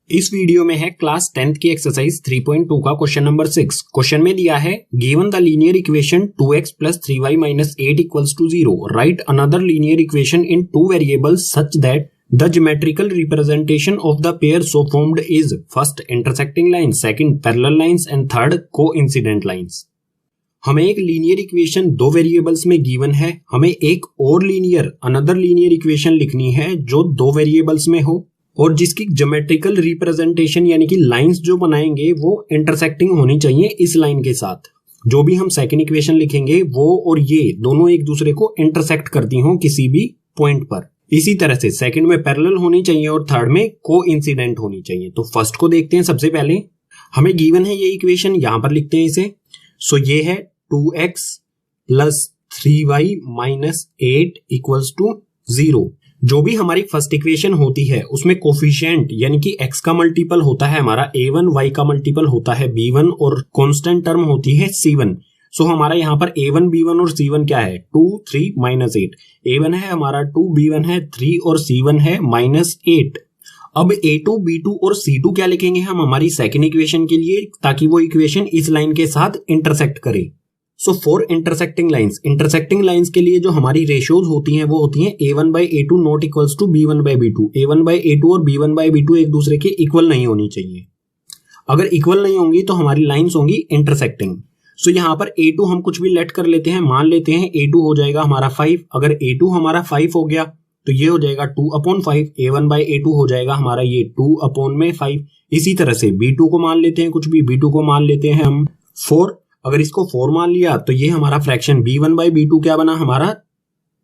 इस वीडियो में है क्लास 10th की एक्सरसाइज 3.2 का क्वेश्चन नंबर 6। क्वेश्चन में दिया है given the linear equation 2x plus 3y minus 8 equals to 0, write another linear equation in two variables such that the geometrical representation of the pair so formed is first intersecting lines, second parallel lines and third coincident lines। हमें एक linear equation दो variables में given है, हमें एक और another linear equation लिखनी है जो दो वेरिएबल्स में हो और जिसकी ज्योमेट्रिकल रिप्रेजेंटेशन यानी कि लाइंस जो बनाएंगे वो इंटरसेक्टिंग होनी चाहिए इस लाइन के साथ। जो भी हम सेकंड इक्वेशन लिखेंगे वो और ये दोनों एक दूसरे को इंटरसेक्ट करती हों किसी भी पॉइंट पर। इसी तरह से सेकंड में पैरेलल होनी चाहिए और थर्ड में कोइंसिडेंट होनी चाहिए। तो फर्स्ट को देखते हैं। सबसे पहले हमें गिवन है ये इक्वेशन, यहां पर लिखते हैं इसे। सो ये है 2x plus 3y minus 8 equals to 0। जो भी हमारी फर्स्ट इक्वेशन होती है उसमें कोफिशिएंट यानी कि x का मल्टीपल होता है हमारा a1, y का मल्टीपल होता है b1 और कांस्टेंट टर्म होती है c1। सो हमारा यहाँ पर a1, b1 और c1 क्या है? 2, 3, -8। a1 है हमारा 2, b1 है 3 और c1 है -8। अब a2, b2 और c2 क्या लिखेंगे हम हमारी सेकेंड इक्वेशन के लिए, ताकि वो इक्वेशन इस लाइन के साथ इंटरसेक्ट करे। सो फॉर इंटरसेक्टिंग लाइंस के लिए जो हमारी रेशियोज होती हैं वो होती हैं a1/a2 not equals to b1/b2। a1/a2 और b1/b2 एक दूसरे के इक्वल नहीं होनी चाहिए। अगर इक्वल नहीं होंगी तो हमारी लाइंस होंगी इंटरसेक्टिंग। सो यहाँ पर a2 हम कुछ भी लेट कर लेते हैं, मान लेते हैं a2 हो जाएगा हमारा 5। अगर a2 हमारा 5 हो गया तो ये हो जाएगा 2/5। a1/a2 हो जाएगा हमारा ये 2/5। इसी तरह से b2 को मान लेते हैं कुछ भी, b2 को मान लेते हैं हम 4। अगर इसको 4 मान लिया तो ये हमारा फ्रैक्शन b1/b2 क्या बना हमारा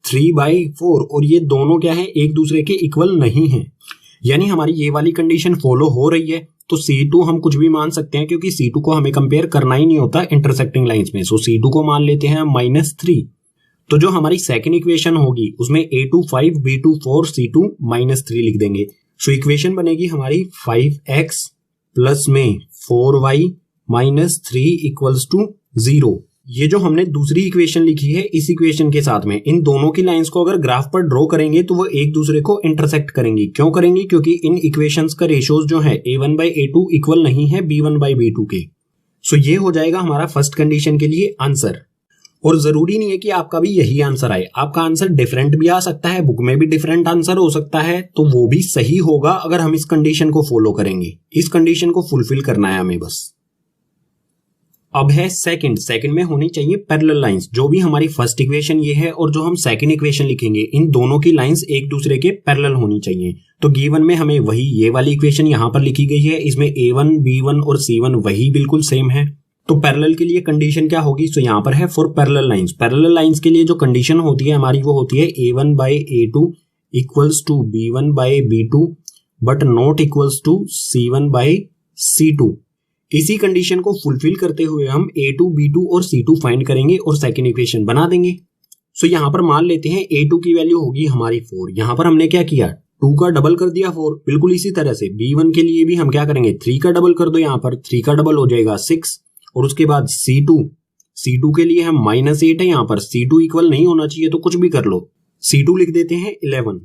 3/4 और ये दोनों क्या है एक दूसरे के इक्वल नहीं है। यानी हमारी ये वाली कंडीशन फॉलो हो रही है। तो C2 हम कुछ भी मान सकते हैं क्योंकि C2 को हमें कंपेयर करना ही नहीं होता इंटरसेक्टिंग लाइंस में। सो C2 को मान लेते हैं -3। तो जो हमारी सेकेंड इक्वेशन होगी उसमें a2 5, b2 4, c2 -3 लिख देंगे। सो इक्वेशन बनेगी हमारी 5x प्लस में 4y -3 इक्वल्स टू 0। ये जो हमने दूसरी इक्वेशन लिखी है इस इक्वेशन के साथ में इन दोनों की लाइंस को अगर ग्राफ पर ड्रॉ करेंगे तो वो एक दूसरे को इंटरसेक्ट करेंगी। क्यों करेंगी? क्योंकि इन इक्वेशंस का रेशियोज जो है a1/a2 इक्वल नहीं है b1/b2 के। सो ये हो जाएगा हमारा फर्स्ट कंडीशन के लिए आंसर। और जरूरी नहीं है कि आपका भी यही आंसर आए, आपका आंसर डिफरेंट भी आ सकता है, बुक में भी डिफरेंट आंसर हो सकता है, तो वो भी सही होगा अगर हम इस कंडीशन को फॉलो करेंगे। इस कंडीशन को फुलफिल करना है हमें बस। अब है सेकंड में होनी चाहिए पैरेलल लाइंस। जो भी हमारी फर्स्ट इक्वेशन ये है और जो हम सेकंड इक्वेशन लिखेंगे इन दोनों की लाइंस एक दूसरे के पैरेलल होनी चाहिए। तो गिवन में हमें वही ये वाली इक्वेशन यहां पर लिखी गई है, इसमें a1, b1 और c1 वही बिल्कुल सेम है। तो पैरेलल के लिए कंडीशन क्या होगी? सो यहाँ पर है for parallel lines. Parallel lines के लिए जो कंडीशन होती है हमारी वो होती है a1/a2 equals to b1/b2 but not equals to c1/c2। इसी कंडीशन को फुलफिल करते हुए हम a2, b2 और c2 फाइंड करेंगे और सेकेंड इक्वेशन बना देंगे। सो यहाँ पर मान लेते हैं a2 की वैल्यू होगी हमारी 4। यहाँ पर हमने क्या किया 2 का डबल कर दिया 4। बिल्कुल इसी तरह से b1 के लिए भी हम क्या करेंगे 3 का डबल कर दो, यहाँ पर 3 का डबल हो जाएगा 6। और उसके बाद c2 के लिए हम -8 है, यहाँ पर c2 इक्वल नहीं होना चाहिए तो कुछ भी कर लो, c2 लिख देते हैं 11।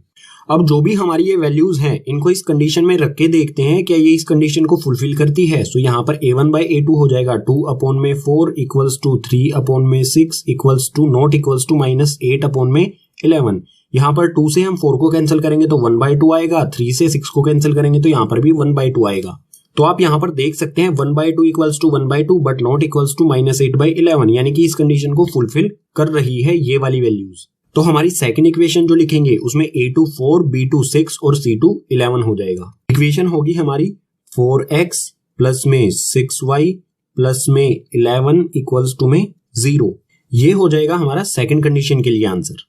अब जो भी हमारी ये वैल्यूज हैं इनको इस कंडीशन में रख के देखते हैं क्या ये इस कंडीशन को फुलफिल करती है। सो यहाँ पर a1/a2 हो जाएगा 2/4 equals to 3/6 equals to not equals to -8/11। यहाँ पर 2 से हम 4 को कैंसिल करेंगे तो 1/2 आएगा, 3 से 6 को कैंसिल करेंगे तो यहाँ पर भी 1/2 आएगा। तो आप यहाँ पर देख सकते हैं 1/2 equals to 1/2 but not equals to -8/11, यानी कि इस कंडीशन को फुलफिल कर रही है ये वाली वैल्यूज। तो हमारी सेकंड इक्वेशन जो लिखेंगे उसमें a2 4, b2 6 और c2 11 हो जाएगा। इक्वेशन होगी हमारी 4x प्लस में 6y प्लस में 11 इक्वल्स टू में 0। ये हो जाएगा हमारा सेकंड कंडीशन के लिए आंसर।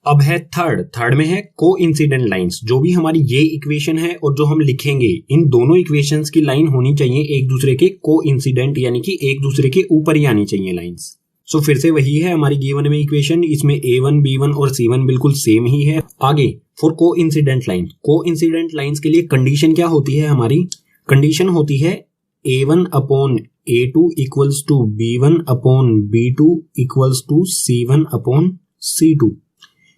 अब है थर्ड में है कोइंसिडेंट लाइंस। जो भी हमारी ये इक्वेशन है और जो हम लिखेंगे इन दोनों इक्वेशंस की लाइन होनी चाहिए एक दूसरे के कोइंसिडेंट, यानी कि एक दूसरे के ऊपर ही आनी चाहिए लाइंस। सो फिर से वही है हमारी गिवन में इक्वेशन, इसमें a1, b1 और c1 बिल्कुल सेम ही है। आगे फॉर कोइंसिडेंट लाइंस के लिए कंडीशन क्या होती है हमारी? कंडीशन होती है a1/a2 equals to b1/b2 equals to c1/c2।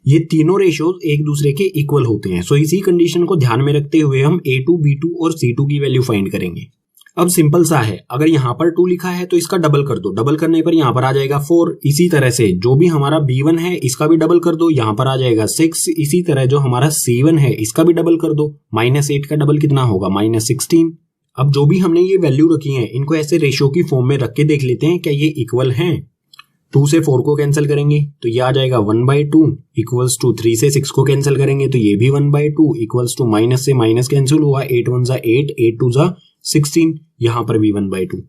ये तीनों रेशियोज एक दूसरे के इक्वल होते हैं। सो इसी कंडीशन को ध्यान में रखते हुए हम A2, B2 और C2 की वैल्यू फाइंड करेंगे। अब सिंपल सा है, अगर यहाँ पर 2 लिखा है तो इसका डबल कर दो, डबल करने पर यहाँ पर आ जाएगा 4। इसी तरह से जो भी हमारा B1 है इसका भी डबल कर दो, यहाँ पर आ जाएगा 6। इसी तरह जो हमारा C1 है इसका भी डबल कर दो, -8 का डबल कितना होगा, -16। अब जो भी हमने ये वैल्यू रखी है इनको ऐसे रेशियो की फॉर्म में रख के देख लेते हैं क्या ये इक्वल हैं। 2 से 4 को कैंसिल करेंगे तो ये आ जाएगा 1/2 इक्वल्स टू 3 से 6 को कैंसिल करेंगे तो ये भी 1/2 इक्वल्स टू माइनस से माइनस कैंसिल हुआ, 8 1 जा 8, 8 2 जा 16, यहाँ पर भी 1/2।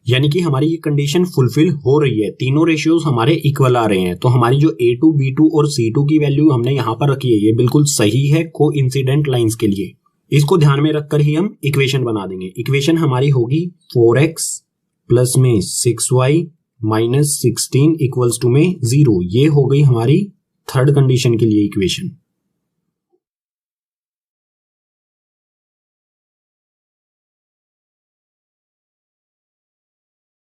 यानी कि हमारी ये कंडीशन फुलफिल हो रही है, तीनों रेशियोज हमारे इक्वल आ रहे हैं। तो हमारी जो A2, B2 और C2 की वैल्यू हमने यहाँ पर रखी है ये बिल्कुल सही है कोइंसिडेंट लाइंस के लिए। इसको ध्यान में रखकर ही हम इक्वेशन बना देंगे। इक्वेशन हमारी होगी 4x प्लस में 6y माइनस 16 इक्वल्स टू में 0। ये हो गई हमारी थर्ड कंडीशन के लिए इक्वेशन।